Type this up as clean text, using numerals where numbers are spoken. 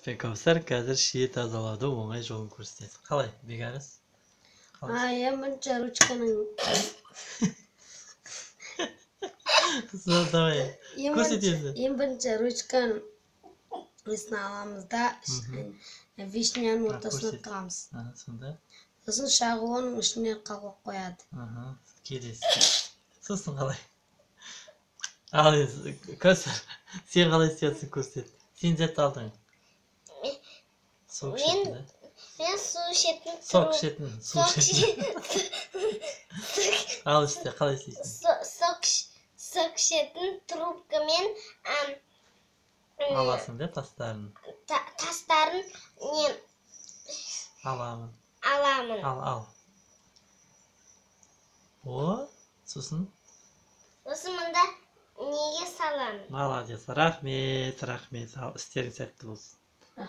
пен Кәусар қазір шие тазалаудың оңай жолын көрсетеді. Қалай, Бекарыс? Ең бірінші ручканың Давай, көрсетеді. ең бірінші ручканың несін аламыз да вишняның ортасына тығамыз. Сонда? Сосын шағы оның ішіне қалып қояды. Келесі. Сосын қалай? Ал, Кәусар, сен қалай істейсің көрсет. Сен зәт алдың. Соқ ішетін, да? Мен су ішетін. Соқ ішетін, су ішетін. Ал іште, қалай істейсің? Соқ ішетін трубкамен Аласың, да, тастарын? Тастарын Аламын. аламын. Ал. О, сосын? Сосын мұнда неге саламын? Молодец, рахмет. Ал, істерің сәтті болсын.